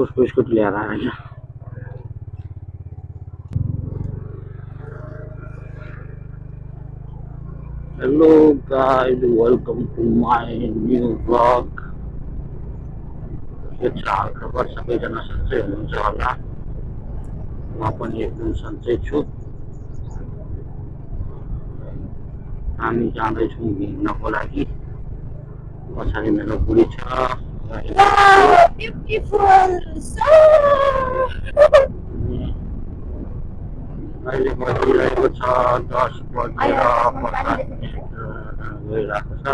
उसको स्कुटी ल्याएर आएन। Hello guys, welcome to my new blog. के छ हालखबर? सबैजना सन्चै हुनुहुन्छ होला। म पनि एकदम सन्चै छु। हामी जाँदैछौँ घुम्नको लागि। पछाडि मेरो बुढी छ। अहिले बजिरहेको छ 10:50 गइरहेको छ।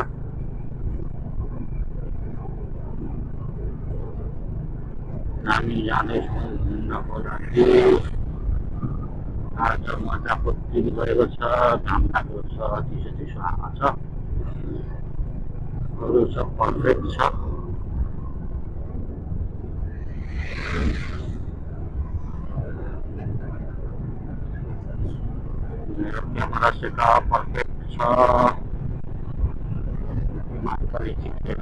हामी जाँदैछौँ घुम्नको लागि। आज मजाको दिन गरेको छ, घाम लागेको छ, चिसो चिसो हावा छ, अरू सब पर्फेक्ट छ। मेरो क्यामेरा सेटअप पर्फेक्ट छ। माइक पनि ठिक छैन।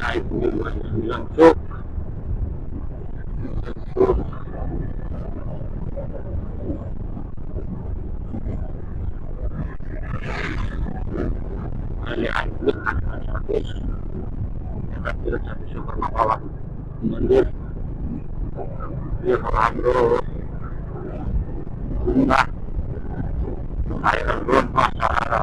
आइपुग्यो मिलनचोक। अहिले आइपुग्यो खाना खाने आदेश। यतातिर छ विश्वकर्मा बाबा मन्दिर। यो हो हाम्रो गुम्बा भाइरल रोडमा सारा।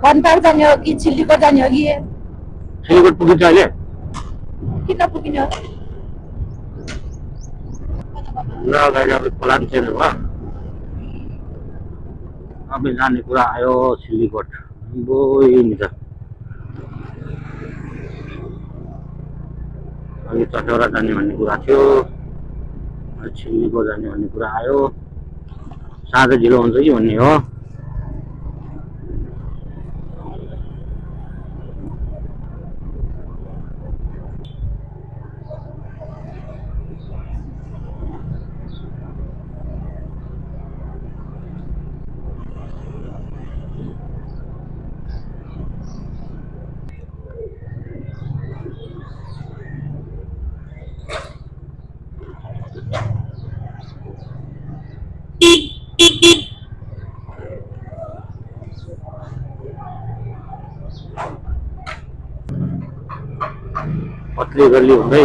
बनपार जाने हो कि सिल्लीकोट जाने हो कि सिलगढी पुगिन्छ अहिले। किन पुगिने हो? ल गाइस, अब प्लान चेन्ज भयो। अब जाने कुरा आयो सिल्लीकोट। नि त अघि चटौरा जाने भन्ने कुरा थियो, सिल्लीकोट जाने भन्ने कुरा आयो। साँझ ढिलो हुन्छ कि भन्ने हो। पत्ली गल्ली हुँदै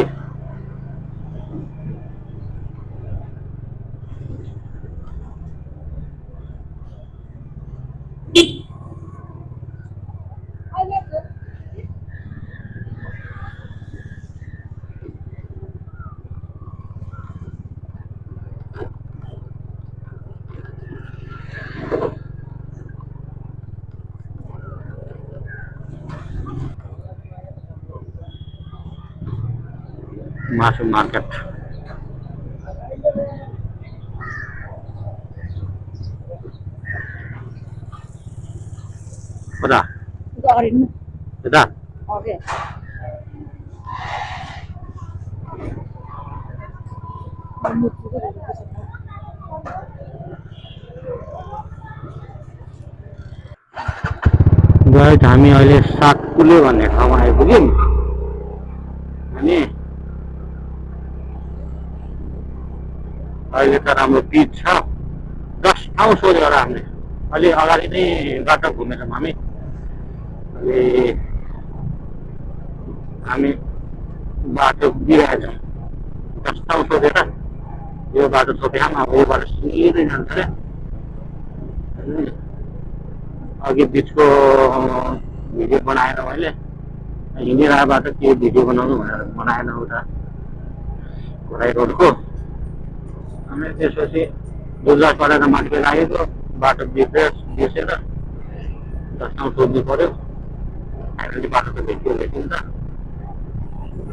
मासु मार्केट। कता यता गाइस, हामी अहिले सातकुले भन्ने ठाउँमा आइपुग्यौँ। अनि अहिले त राम्रो पिच छ। 10 ठाउँ सोध्यो होला हामीले। अलि अगाडि नै बाटो घुमेर हामी हामी बाटो बिराएछौँ। 10 ठाउँ सोधेर यो बाटो छोप्याम। अब यो बाटो सिधै जान्छ अरे। अघि बिचको भिडियो बनाएन मैले, हिँडिरहेको बाटो के भिडियो बनाउनु भनेर बनाएन उता घोराइ रोडको। अनि त्यसपछि दुर्गा परेर मान्छे लागेको बाटो बिर्सेर 10 ठाउँ सोध्नु पर्यो। फाइनली बाटो त भेटिन्छ।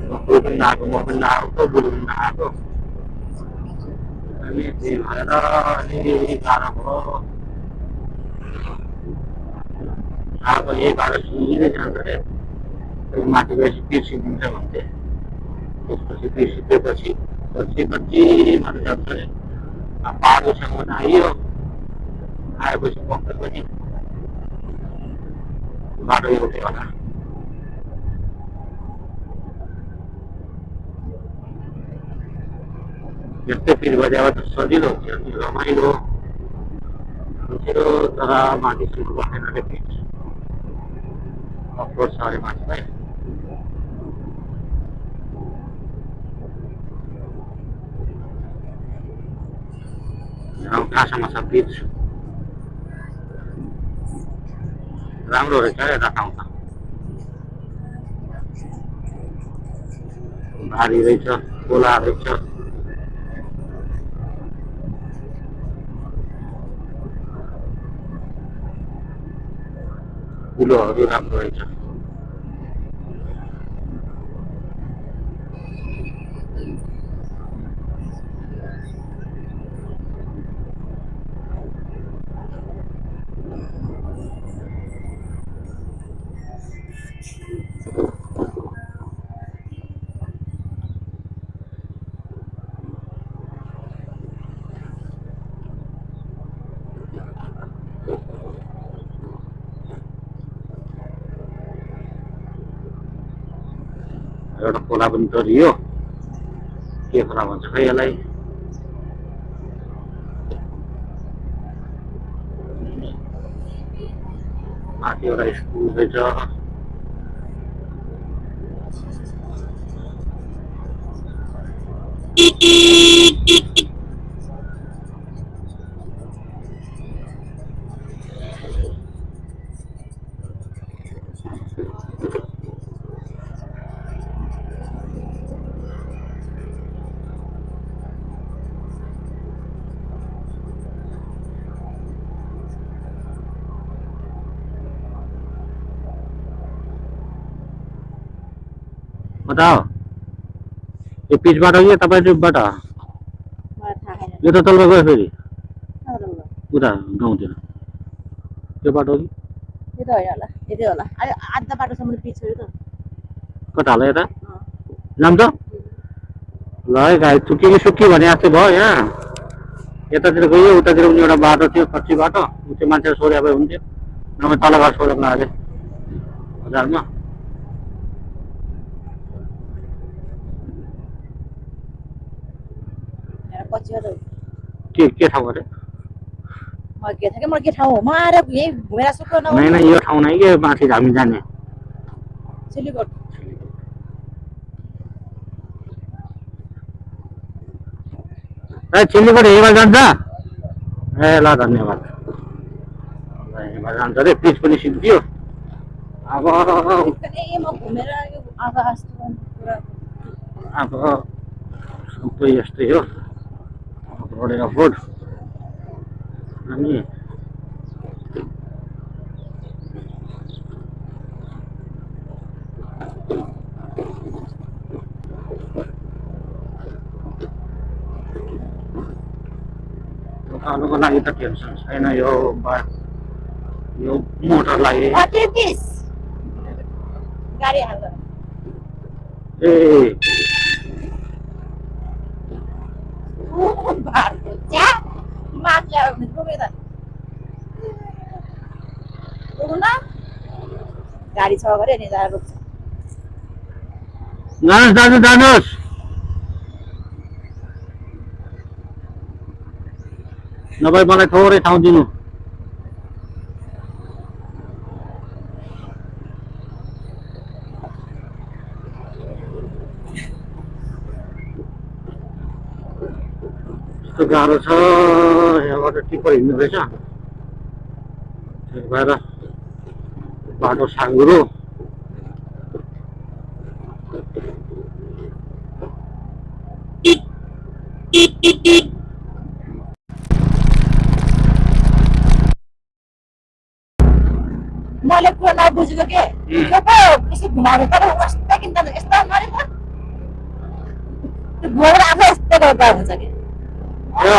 बुढी पनि नआएको, म पनि नआएको, बुढी पनि नआएको। अनि त्यही भएर अलि गाह्रो भयो। अब यही बाटो सुनिँदै जान्छ अरे, माथि गएपछि पिर सिद्धिन्छ भन्थे। त्यसपछि पिर सिद्धेपछि पछि कति माथि जान्छ अरे। पाहाडसम्म आइयो, आएपछि पक्कै पनि बाटो एउटै होला। यस्तै पिर बजाएर त सजिलो हुन्छ नि, रमाइलो हुन्थ्यो, तर माथि सुरु पर्दैन अरे पिर। अफरोड छ अरे माथिलाई। कहाँसम्म छ पिच, राम्रो रहेछ यता ठाउँ त, भारी रहेछ, खोला रहेछ। कुलोहरू राम्रो रहेछ। एउटा खोला पनि तरियो, के खोला भन्छ खै यसलाई। माथि एउटा स्कुल रहेछ। कता हो यो पिचबाट कि तपाईँ ट्रिपबाट? यो त तल्लो गयो फेरि उता गाउँतिर त्यो बाटो कि यो त होइन होला, यतै होला। आधा बाटोसम्म पिच हो त। कता होला यता जाम त ल है गाई, चुकी कि सुक्की भने जस्तै भयो। यहाँ यतातिर गयो, उतातिर पनि एउटा बाटो थियो कच्ची बाटो, त्यो मान्छेले सोधे भए हुन्थ्यो, नभए तल घर सोधौँ न अझै बजारमा। के ठाउँ अरे? के ठाउँ हो? म आएर यहीँ घुमेर सुक्न नै नै यो ठाउँ नै के माथि हामी जाने सिलिगुड। ए सिलिगुड हेमा जान्छ? ए ल धन्यवाद। हेमा जान्छ अरे, पिच पनि सिद्धियो। अब म घुमेर यो अब सबै यस्तै हो, रोड एयरपोर्ट। अनि उकाल्नुको लागि त टेन्सन छैन, यो मोटरलाई गाडी हाल्छ। ए गाडी छ गरे नि जाएर रोक्छ। जानुहोस् दाजु जानुहोस्, नभए मलाई थोरै ठाउँ दिनु। यस्तो गाह्रो छ, यहाँबाट टिप्पर हिँड्नु रहेछ, त्यही भएर बाटो साँघुरो। मैले कुरा नबुझेको के यसो घुमाएको तर कस्तो किन्दा यस्तो गरे त त्यो घुमाएर आफै यस्तो गर्दा हुन्छ कि यो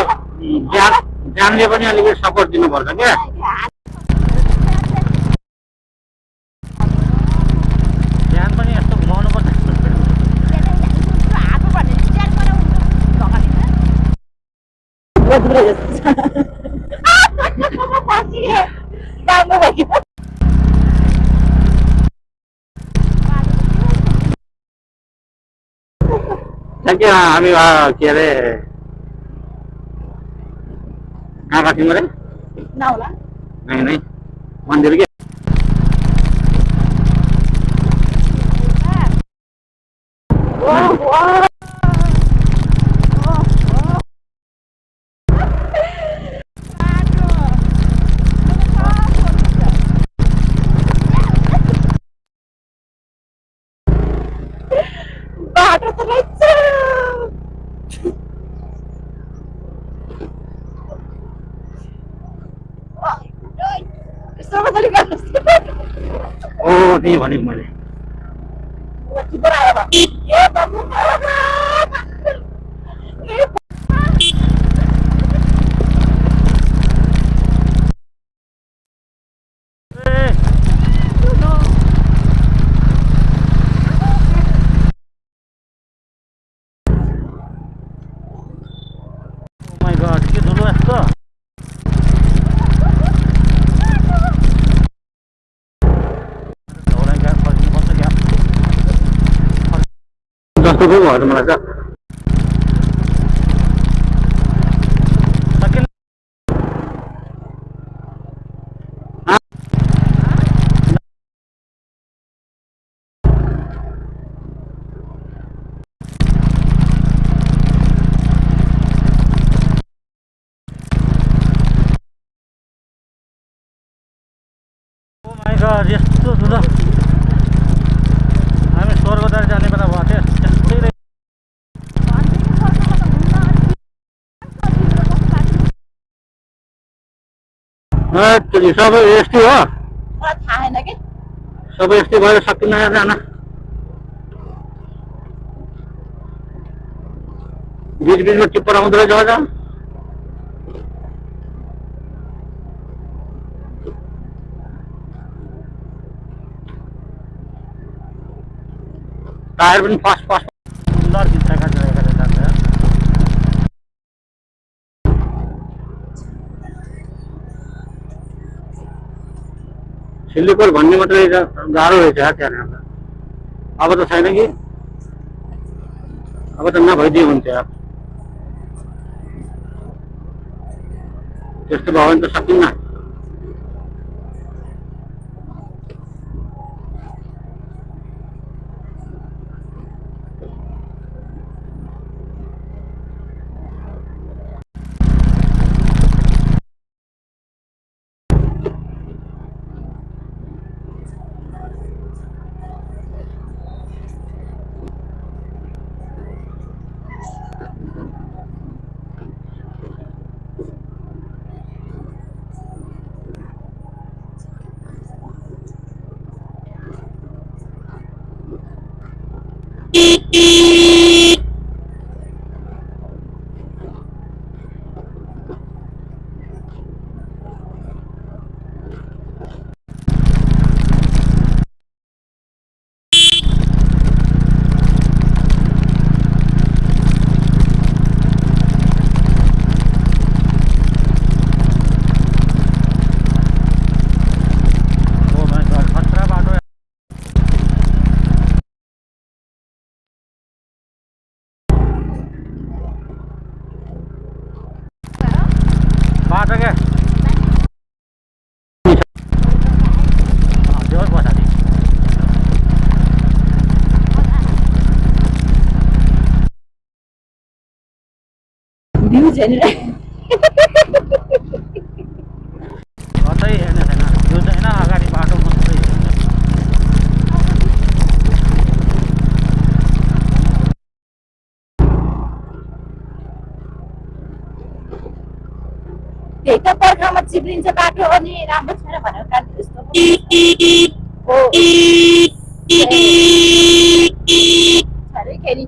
ज्यानले पनि अलिकति सपोर्ट दिनुपर्छ क्या। ज्यान पनि यस्तो घुमाउनु पर्छ। ठ्याक्कै हामी के अरे कहाँ गएको थियौँ अरे? नहीं मन्दिर के बाटो त रहेछ ओ त्यही भनेको मैले। के ठुलो यस्तो जस्तो पो भयो मलाई त। यस्तो ठुलो हामी स्वर्गद्वार जाने बेला भएको थियो। सबै यस्तै हो, सबै यस्तै भएर सकिन्न जान। बिच बिचमा टिप्पर आउँदो रहेछ अझ। टायर पनि फास्ट फास्ट सुन्दर खिच्छ जान्छ। सिल्लीकोट भन्ने मात्रै गाह्रो रहेछ त्यहाँनिर। अब त छैन कि, अब त नभइदियो हुन्थ्यो। त्यस्तो भयो भने त सकिन्न। बाटो क्या भ्यू छैन कतै हेर्ने छैन, त्यो छैन अगाडि बाटो मात्रै हेर्ने। त्यही त पर्खामा चिप्लिन्छ बाटो अनि राम्रो छैन भनेर काट्नु जस्तो हो अरे खेरी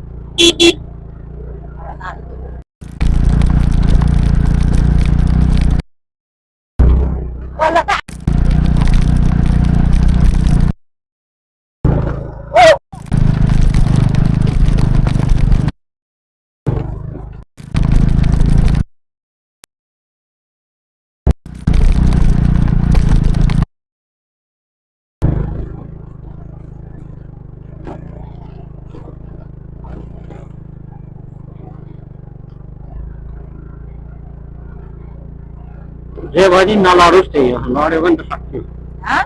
जे भयो नि नलडोस् त्यही हो, लड्यो भने त सक्यो। हाँ?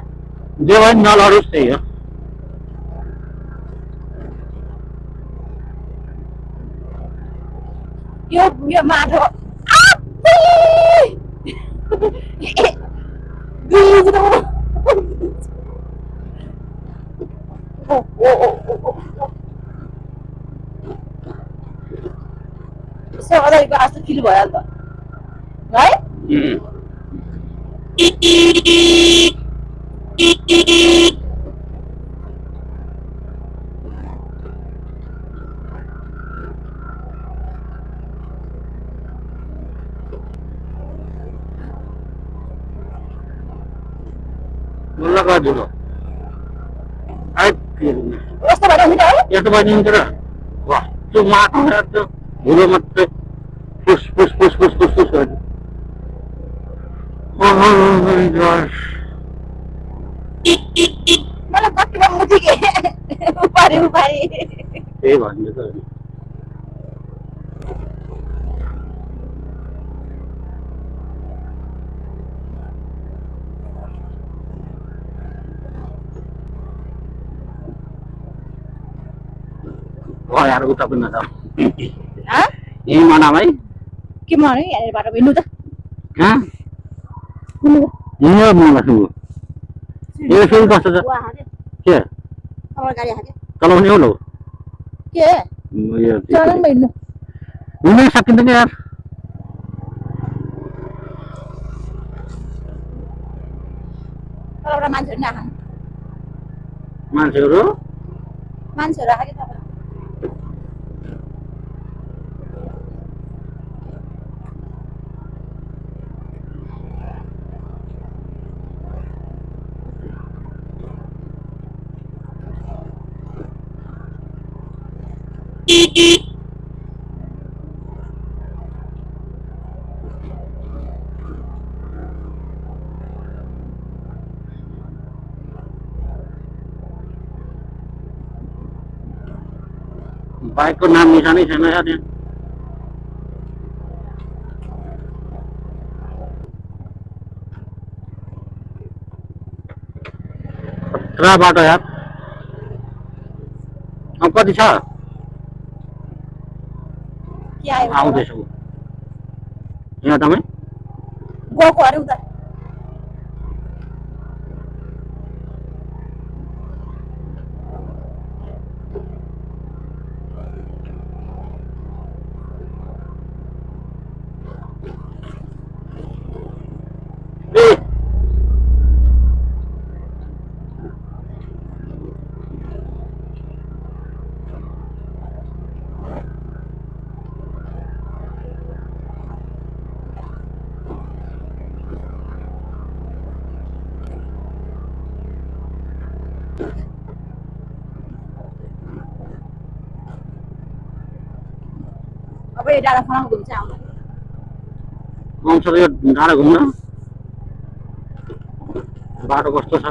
जे भयो नि नलडोस् त्यही हो। यो माटो सधैँको जस्तो फिल भयो नि त है। मुल्ला गरिदिनु यस्तो भएर हुन्छ है। यस्तो भयो नि तर कस्तो माटो त्यो धुलो मात्रै फुस फुस फुस फुस फुस फुस गर्यो। मलाई कतिमा मुठी के उपारी त्यही भन्नु त यार उता पनि नजाऊ यही मनाऊ है। के माने हेरेर बाटो हिँड्नु त कहाँ हिँड्यो मलाई यो फेरि कस्तो छ के गाडी हाल्यो चलाउने हो लो के चलाउनु हिँड्नु हिँड्नै सकिँदैन यार। एउटा मान्छेहरू नआखानु मान्छेहरू आएको तपाईँ बाइकको नाम निशानै छैन यार यहाँ। खतरा बाटो यार। अब कति छ के आयो आउँदैछौ यहाँ तपाईँ गएको अरे उता अब यो डाँडा फलाम घुम्छ आउँदा आउँछ यो डाँडा घुम्न। बाटो कस्तो छ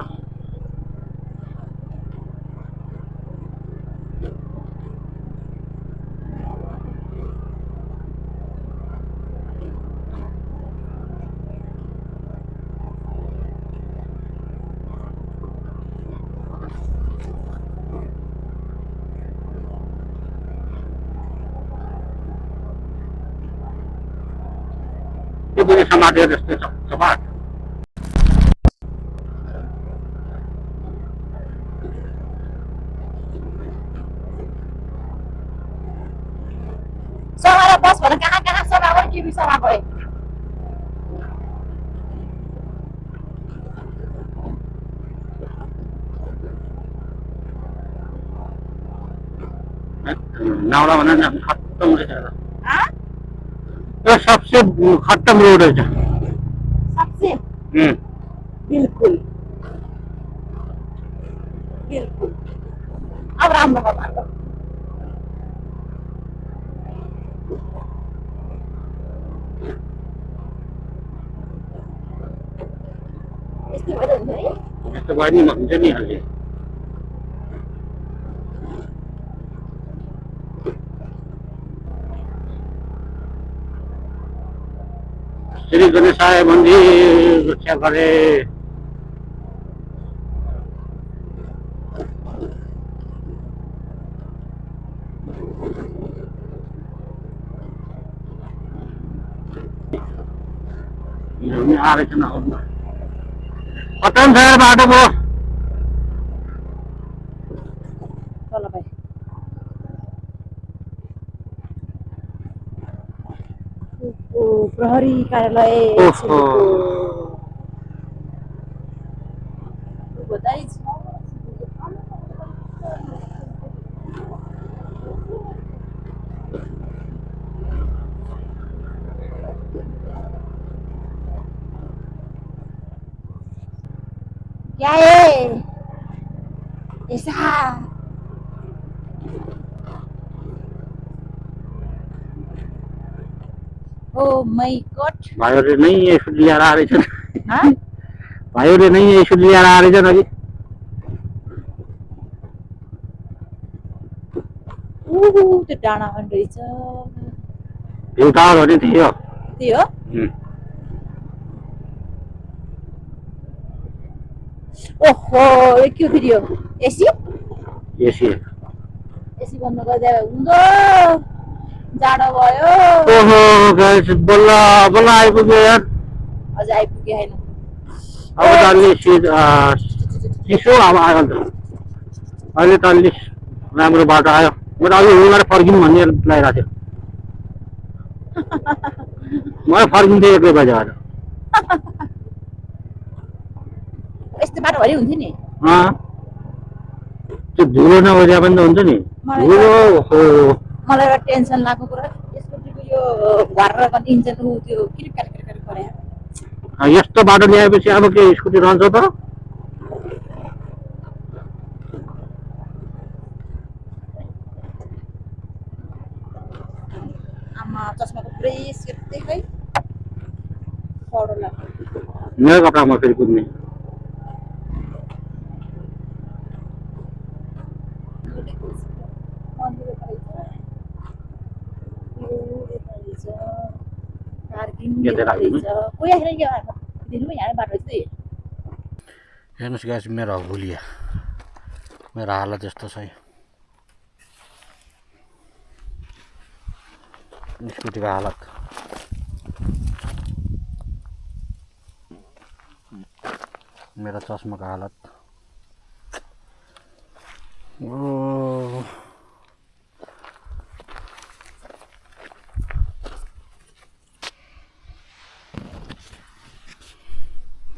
त्यो पनि समातेर जस्तै छ सपाट। सभामा बस भनेर कहाँ सभा गयो टिभी सभा गयो नाउडा भन्दा नि खत्तम रहेछ यो सबसे खत्तम रोड रहेछ सबसे बिल्कुल बिल्कुल अब राम्रो भयो बाटो यस्तो भएर हुन्छ है यस्तो भयो नि हुन्छ नि अहिले श्री गणेशाय मन्दिर रक्षा गरे। आएछ न कता छ यार बाटो पो तल भाइ प्रहरी कार्यालय ओहो बताइए क्या है ऐसा ओ माय गॉड भाइहरुले नै यसो लिएर आएछन् हाँ भाइहरुले नै यसो लिएर आएछन् अघि त्यो डाँडा पनि रहेछ भ्यू टावर हो नि थियो त्यही हो ओहो यो के फेरि यो एसी एसी एसी बन्द गरिदिए हुँदो जाडो भयो ओहो गाइस बल्ल बल्ल आइपुग्यो यार अझ आइपुगे होइन अब त अलि चिसो अब आयो नि त अहिले त अलि राम्रो बाटो आयो म त अघि उनीहरू फर्किनु भन्ने लागिरहेको थियो म फर्किन्थेँ 1 बजे आज यस्तो बाटोभरि हुन्थ्यो नि त्यो धुलो नबज्या पनि त हुन्छ नि धुलो हो मलाई एउटा टेन्सन लाग्नु कुरा यसको यो घरेर पनि इन्जिन उ त्यो किन क्यालकुलेट गरे यस्तो बाटो ल्याएपछि अब के स्कुटी रहन्छ त आमा चस्माको पुरै सेप्दै खै सडो लाग्यो मेरो कपडामा फेरि कुद्ने हेर्नुहोस् गाइस मेरो भुलिया मेरो हालत यस्तो छ स्कुटीको हालत मेरो चस्माको हालत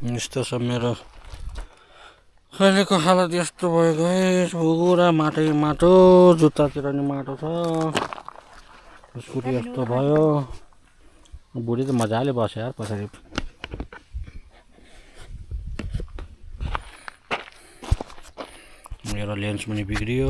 यस्तो छ मेरो अहिलेको हालत यस्तो भयो गाइस पुरा माटो माटो जुत्तातिर नि माटो छ स्कुटी यस्तो भयो बुढी त मजाले बस्यो यार पछाडि मेरो लेन्स पनि बिग्रियो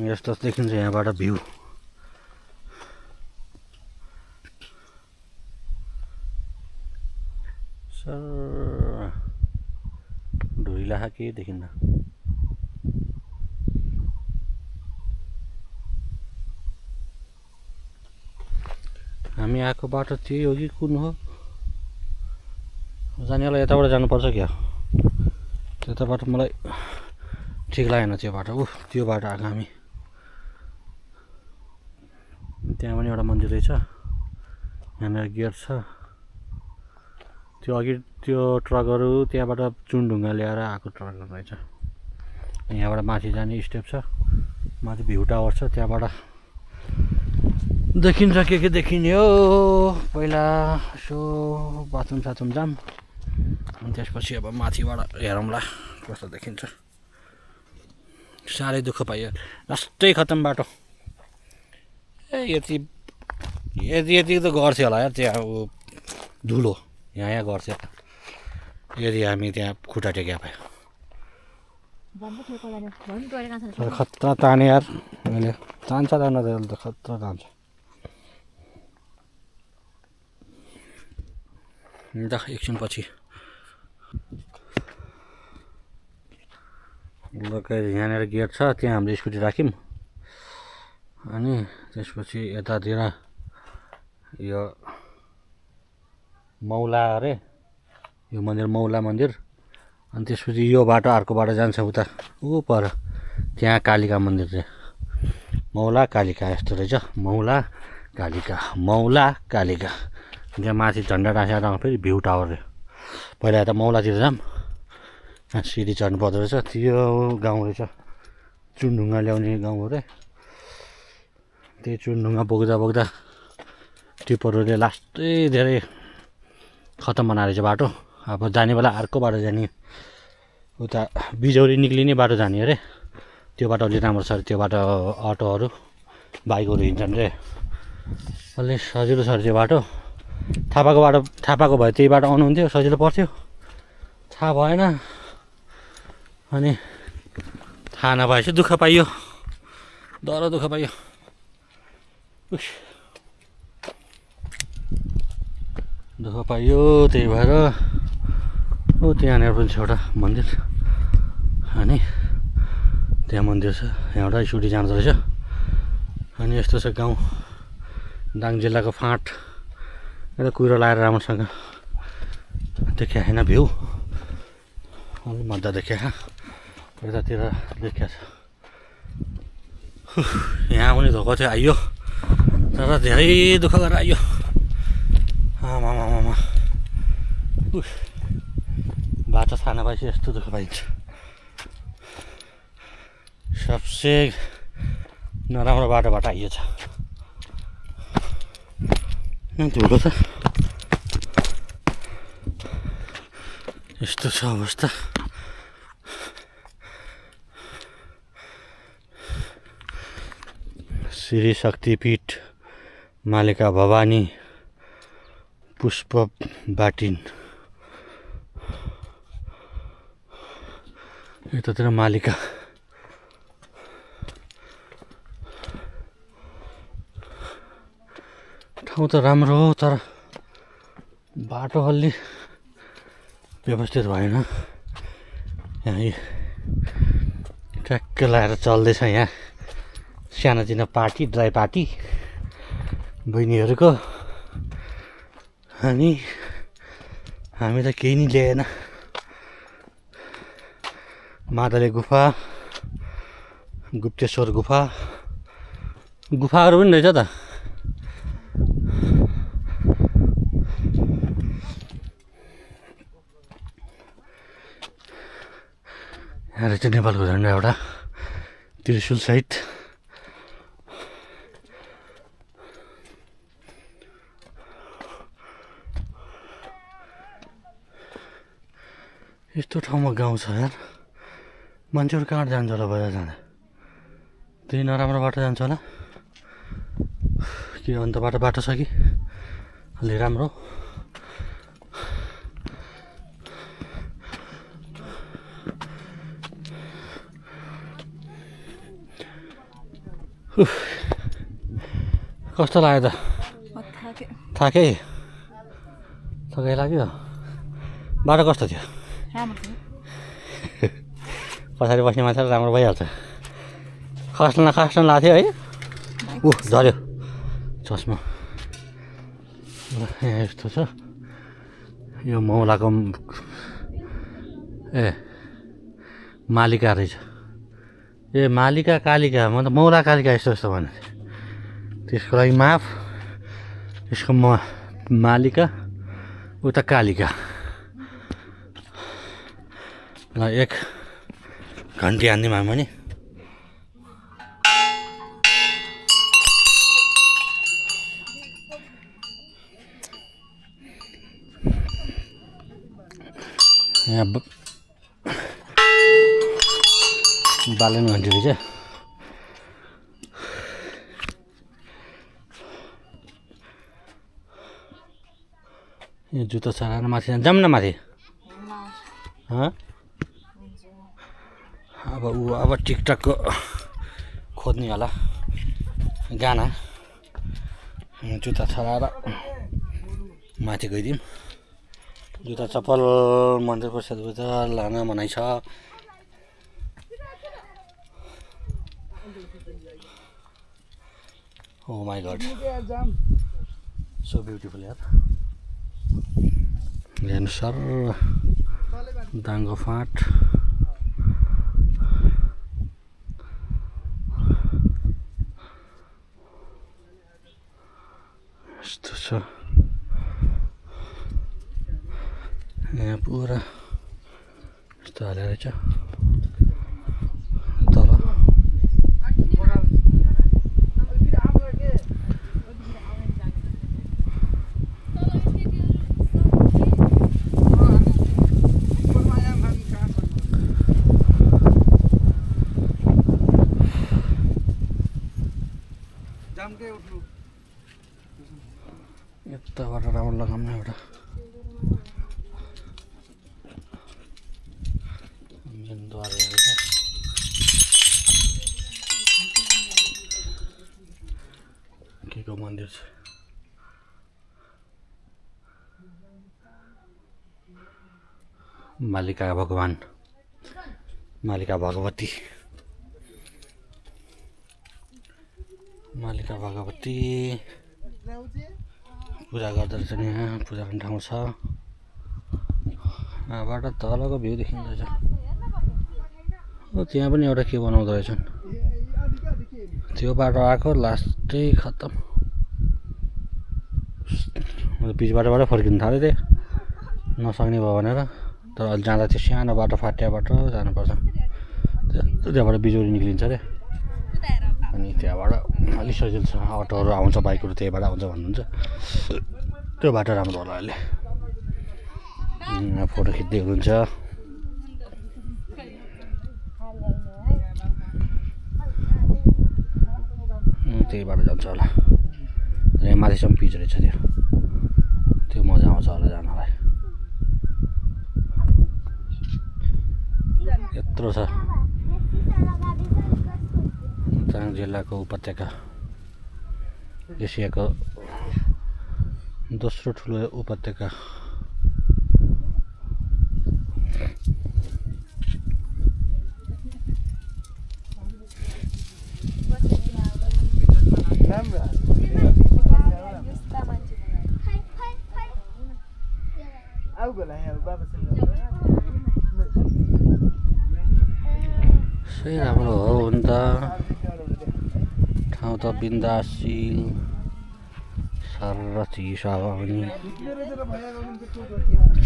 यस्तो देखिन्छ यहाँबाट भ्यू सर ढुइला केही देखिन्न हामी आएको बाटो त्यही हो कि कुन हो जानेलाई यताबाट जानुपर्छ क्या त्यता बाटो मलाई ठिक लागेन त्यो बाटो त्यो बाटो आएको हामी त्यहाँ पनि एउटा मन्दिर रहेछ यहाँनिर गेट छ त्यो अघि त्यो ट्रकहरू त्यहाँबाट चुनढुङ्गा ल्याएर आएको ट्रकहरू रहेछ यहाँबाट माथि जाने स्टेप छ माथि भ्यू टावर छ त्यहाँबाट देखिन्छ के देखिने हो पहिला यसो बाथरुम साथरुम जाम अनि त्यसपछि अब माथिबाट हेरौँला कस्तो देखिन्छ साह्रै दुःख पाइयो लास्टै खतम बाटो ए यति त गर्थ्यो होला यार त्यहाँ धुलो यहाँ गर्छ यदि हामी त्यहाँ खुट्टा टेक्या भयो तर खतरा ताने यार अहिले तान्छ तान्न त खतरा तान्छ ल एकछिनपछि यहाँनिर गेट छ त्यहाँ हाम्रो स्कुटी राख्यौँ अनि त्यसपछि यतातिर यो मौला अरे यो मन्दिर मौला मन्दिर अनि त्यसपछि यो बाटो अर्को बाटो जान्छ उता ऊ पर त्यहाँ कालिका मन्दिर चाहिँ मौला कालिका यस्तो रहेछ मौला कालिका त्यहाँ माथि झन्डा टाँसेर फेरि भ्यू टावर रे पहिला यता मौलातिर जाऊँ सिडी चढ्नु पर्दो रहेछ त्यो गाउँ रहेछ चुनढुङ्गा ल्याउने गाउँ हो रे त्यही चुनढुङ्गा बोक्दा टिपरहरूले लास्टै धेरै खतम बनाएर रहेछ बाटो अब जाने बेला अर्को बाटो जाने उता बिजौरी निक्लिने बाटो जाने अरे त्यो बाटो अलि राम्रो छ अरे त्यो बाटो अटोहरू बाइकहरू हिँड्छन् रे अलि सजिलो छ अरे त्यो बाटो थापाको भए त्यही बाटो आउनुहुन्थ्यो सजिलो पर्थ्यो थाहा भएन अनि थाहा नभएपछि दुःख पाइयो डर दुःख पाइयो त्यही भएर हो त्यहाँनिर पनि छ एउटा मन्दिर अनि त्यहाँ मन्दिर छ यहाँबाट स्कुटी जाँदो रहेछ अनि यस्तो छ गाउँ दाङ जिल्लाको फाँट यता कुहिरो लगाएर राम्रोसँग देखिया छैन भ्यू अलि मजा देखिया यतातिर देखिया छ यहाँ पनि धोको थियो आइयो तर धेरै दुःख गरेर आइयो आमामामा बाटो थाहा नपाएपछि यस्तो दुःख पाइन्छ सबसे नराम्रो बाटोबाट आइयो छ धुलो छ यस्तो छ अवस्था श्री शक्तिपीठ मालिका भवानी पुष्प बाटिन यतातिर मालिका ठाउँ त राम्रो हो तर बाटो अलि व्यवस्थित भएन यहाँ ट्र्याक्क लगाएर चल्दैछ यहाँ सानोतिनो पार्टी ड्राई पार्टी बहिनीहरूको अनि हामी त केही नि ल्याएन मादले गुफा गुप्तेश्वर गुफाहरू पनि रहेछ त यहाँ रहेछ नेपालको झन्डा एउटा त्रिशुल सहित यस्तो ठाउँमा गाउँ छ यार मान्छेहरू कहाँ जान्छ होला बजार जाँदा त्यही नराम्रो बाटो जान्छ होला के अन्त बाटो छ कि अलि राम्रो कस्तो लाग्यो त थाकै लाग्यो बाटो कस्तो थियो पछाडि बस्ने मान्छेलाई राम्रो भइहाल्छ खस्न लाग्थ्यो है झऱ्यो चस्मा यहाँ यस्तो छ यो मौलाको मालिका रहेछ मालिका कालिका म त मौला कालिका यस्तो भने त्यसको लागि माफ यसको मालिका उता कालिका ल एक घन्टी हान्दिउँ हामी पनि यहाँ बालन घन्टी रहेछ यो जुत्ता चलाएर माथि जाऊँ न माथि अब टिकटकको खोज्ने होला गाना जुत्ता चलाएर माथि गइदिउँ जुत्ता चप्पल मन्दिरको साथमा लान मनाइ छ Oh my god, so beautiful यार हेर्नु सर दाङ्गो फाँट यस्तो छ यहाँ पुरा यस्तो हालेर रहेछ तल यताबाट राम्रो लगाउनु एउटा मेनद्वार के को मन्दिर छ मालिका भगवान मालिका भगवती पूजा गर्दो रहेछ नि यहाँ पूजा गर्ने ठाउँ छ यहाँबाट तलको भ्यू देखिँदैछ त्यहाँ पनि एउटा के बनाउँदो रहेछन् त्यो बाटो आएको लास्टै खत्तम बिच बाटोबाट फर्किनु थाल्यो थिएँ नसक्ने भयो भनेर तर अहिले जाँदा त्यो सानो बाटो फाटिया बाटो जानुपर्छ त्यहाँबाट बिजोरी निक्लिन्छ अरे अनि त्यहाँबाट अलिक सजिलो छ अटोहरू आउँछ बाइकहरू त्यहीबाट आउँछ भन्नुहुन्छ त्यो बाटो राम्रो होला अहिले फोटो खिच्दै हुनुहुन्छ त्यही बाटो जान्छ होला यहाँ माथिसम्म पिच रहेछ त्यो मजा आउँछ होला जानलाई यत्रो छ दाङ जिल्लाको उपत्यका एसियाको दोस्रो ठुलो उपत्यका सही राम्रो हो हुन त ठाउँ त बिन्दासील सारा चिसो हावा पनि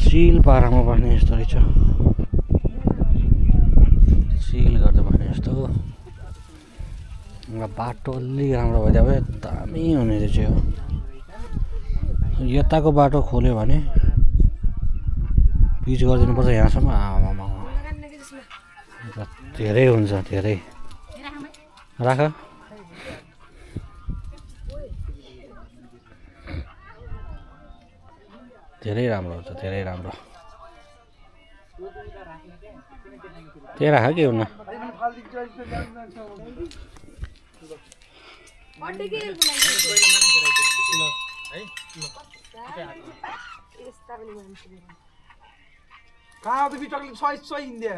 चिल पारामा बस्ने जस्तो रहेछ चिल गर्दै बस्ने जस्तो बाटो अलिक राम्रो भइदियो भए दामी हुने रहेछ यो यताको बाटो खोल्यो भने पिच गरिदिनु पर्छ यहाँसम्म आमामा धेरै हुन्छ धेरै राख धेरै राम्रो हुन्छ धेरै राम्रो त्यही राख के हुन्न कहाँ आउँदै चक्लेट सय इन्डिया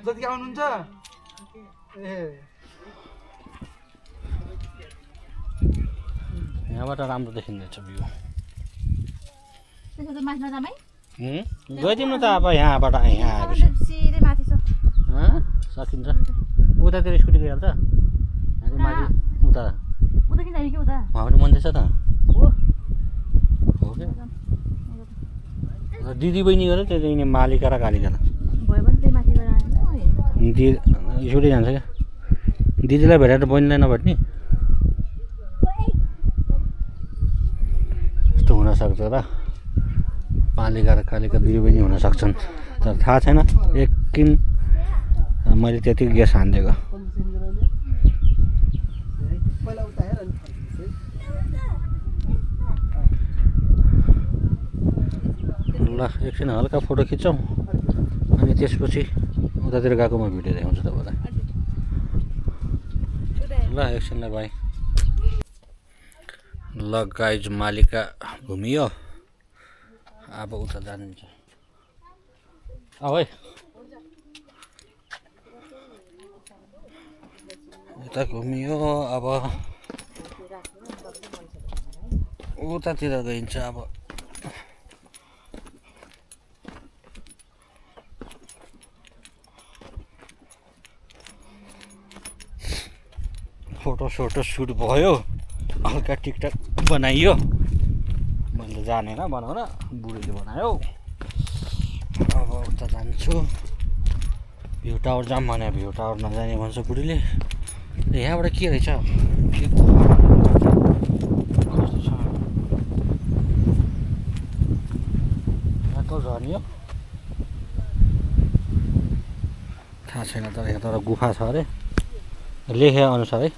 जति आउनुहुन्छ ए यहाँबाट राम्रो देखिँदैछ भ्यू त्यसो त माथि नजामै गइदिउँ न त अब यहाँबाट यहाँ आएपछि सिधै माथि छ सकिन्छ उतातिर स्कुटी गइहाल्छ यहाँ माथि उता उता किन आयो कि उता उहाँ पनि मन्दिर छ त हो क्या दिदी बहिनी गऱ्यो त्यो चाहिँ मालिका र कालिका भयो भने त्यही माथि गएर दिदी स्कुटी जान्छ क्या दिदीलाई भेटेर बहिनीलाई नभेट्ने यस्तो हुनसक्छ र मालिका र कालिका दुई बहिनी हुन सक्छन् तर थाहा छैन एकछिन मैले त्यति ग्यास हानिदिएको ल एकछिन हल्का फोटो खिच्छौँ अनि त्यसपछि उतातिर गएकोमा भिडियो देखाउँछु तपाईँलाई ल एकछिनलाई भाइ ल गाइज मालिका घुमियो अब उता जानुहुन्छ अब है यता घुमियो अब उतातिर गइन्छ अब फोटो सुट भयो हल्का टिकटक बनाइयो मैले जानेन बनाउन बुढीले बनायो अब उता जान्छु भ्यू टावर जाम भने भ्यू टावर नजाने भन्छ बुढीले यहाँबाट के रहेछ कस्तो छ बाटो झर्ने हो थाहा छैन तर यहाँ तर गुफा छ अरे लेखे अनुसार है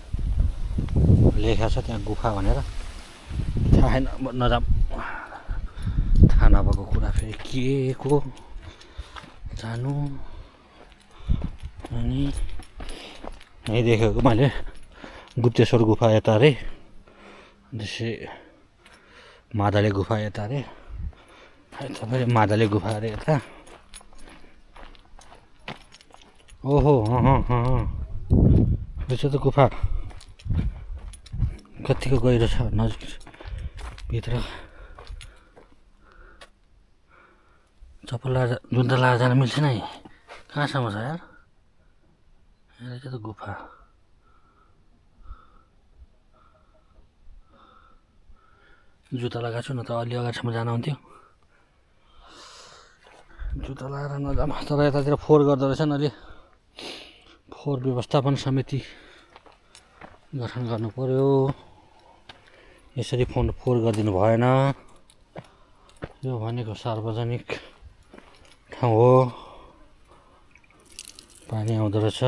लेखा छ त्यहाँ गुफा भनेर थाहा छैन नजाम थाहा नभएको कुरा फेरि के को जानु अनि यहीँ देखेको मैले गुप्तेश्वर गुफा यता अरे त्यसै मादले गुफा यता अरे तपाईँले मादले गुफा अरे यता ओहो रहेछ त गुफा कतिको गहिरो छ नजिक भित्र चप्पल लगाएर जुत्ता लगाएर जान मिल्छ नि कहाँसम्म छ यार यहाँ रहेछ त गुफा जुत्ता लगाएको छु न त अलि अगाडिसम्म जान हुन्थ्यो जुत्ता लगाएर नजाम तर यतातिर फोहोर गर्दो रहेछ नि अलि फोहोर व्यवस्थापन समिति गठन गर्नु पर्यो यसरी फोहोर गरिदिनु भएन यो भनेको सार्वजनिक ठाउँ हो पानी आउँदो रहेछ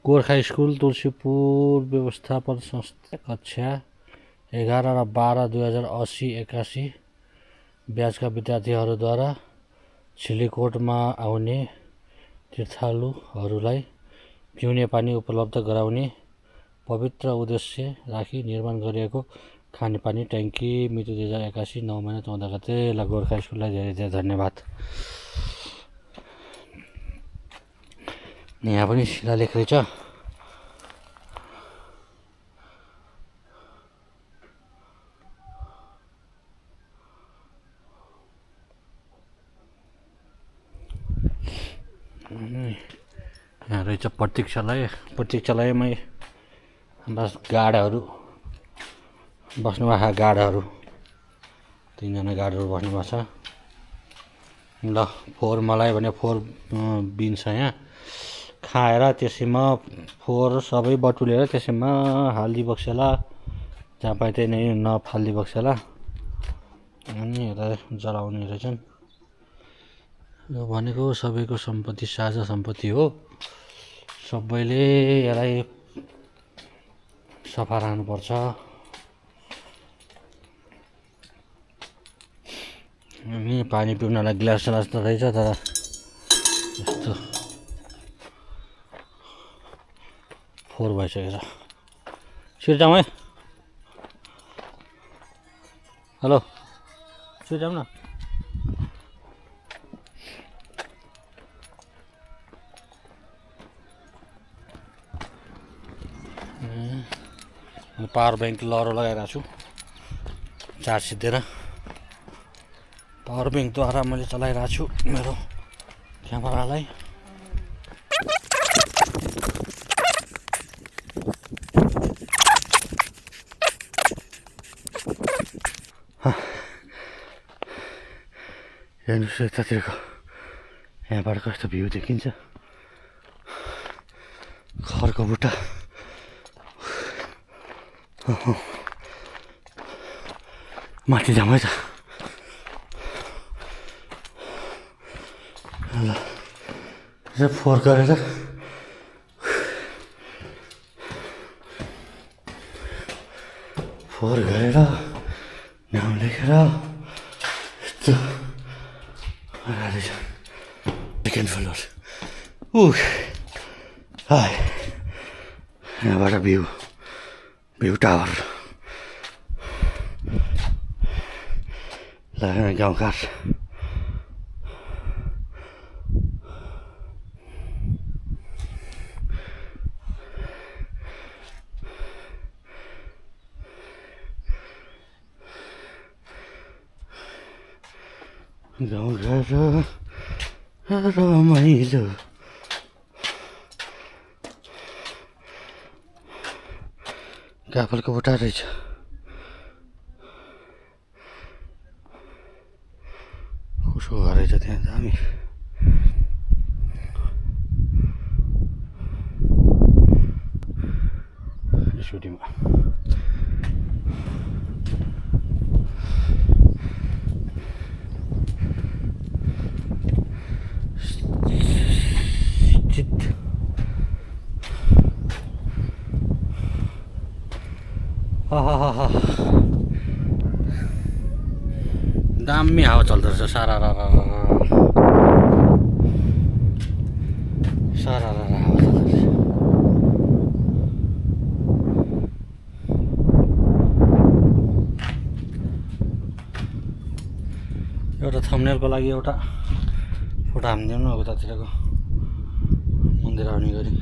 गोर्खा स्कुल तुलसीपुर व्यवस्थापन संस्था कक्षा 11 र 12 2080-81 ब्याचका विद्यार्थीहरूद्वारा छिलीकोटमा आउने तीर्थालुहरूलाई पिउने पानी उपलब्ध गराउने पवित्र उद्देश्य राखी निर्माण गरिएको खानेपानी ट्याङ्की मिति 2081 9 महिना 14 गते ल गोर्खा स्कुललाई धेरै धेरै धन्यवाद यहाँ पनि शिलालेख रहेछ यहाँ रहेछ प्रतीक्षालयमै बस गार्डहरू बस्नुभएको गार्डहरू 3 जना गार्डहरू बस्नुभएको छ ल फोहोर मलाई भने फोहोर बिन्छ यहाँ खाएर त्यसैमा फोहोर सबै बटुलेर त्यसैमा हाल्दी बक्सेला जहाँ पाए त्यही नै नफाल्दी बक्सेला अनि यता जलाउने रहेछन् यो भनेको सबैको सम्पत्ति साझा सम्पत्ति हो सबैले यसलाई सफा राख्नुपर्छ अनि पानी पिउनलाई ग्लास त रहेछ तर यस्तो फोहोर भइसकेछ छिटो जाउँ है हेलो छिटो जाउँ न पावर ब्याङ्क लहरो लगाइरहेको छु चार्ज सिद्धेर पावर ब्याङ्कद्वारा मैले चलाइरहेको छु मेरो क्यामेरालाई हेर्नुहोस् यतातिरको यहाँबाट कस्तो भ्यू देखिन्छ खरको बुट्टा माथि जाउँ है त ल फोहोर गरेर नाम लेखेर यस्तो रहेछ सेकेन्ड फ्लोर हाय यहाँबाट भ्यू टावर गाउँघर गाउँघर रमाइलो काफलको बुट्टा रहेछ कसो रहेछ त्यहाँ दामी सुटीमा दामी हावा चल्दो रहेछ सारा हावा चल्दो रहेछ एउटा थम्बनेलको लागि एउटा फोटो हानिदिउँ न उतातिरको मन्दिर आउने गरी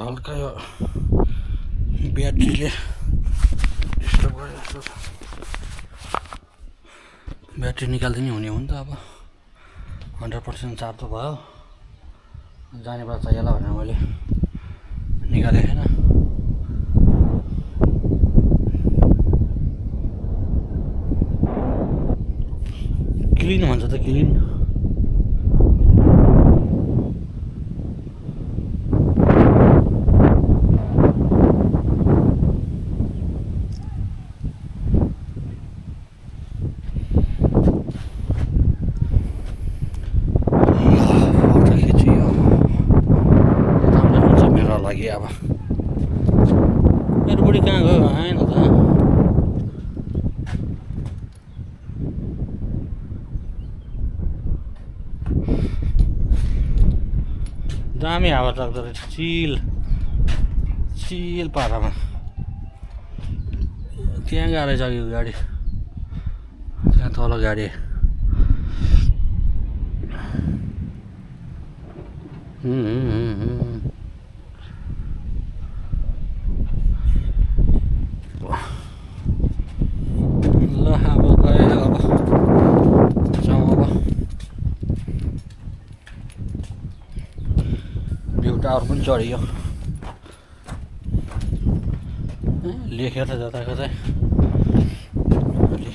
हल्का यो ब्याट्रीले डिस्टर्ब गरेको छ ब्याट्री निकाल्दै नि हुने हो नि त अब 100% चार्ज त भयो जाने बेला चाहिएला भनेर मैले निकालेको छैन क्लिन भन्छ त क्लिन अब मेरो बुढी कहाँ गयो आएन त दामी हावा लाग्दो रहेछ चिल पारामा त्यहाँ गाडी छ यो गाडी त्यहाँ तल गाडी टावर पनि चढियो लेखेर जता कतै अलि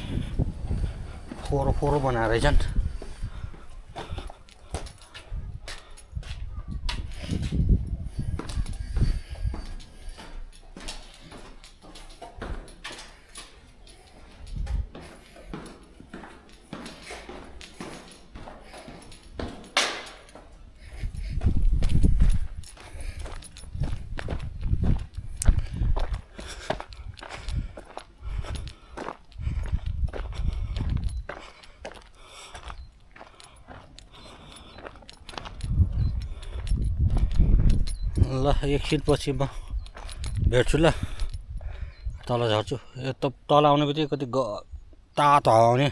फोरो बनाएर रहेछन् ल एकछिनपछि म भेट्छु ल तल झर्छु यता तल आउने बित्तिकै कति तातो हावा आउने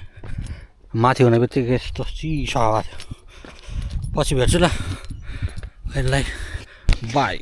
माथि हुने बित्तिकै यस्तो चिसो हावा थियो पछि भेट्छु ल अहिले बाई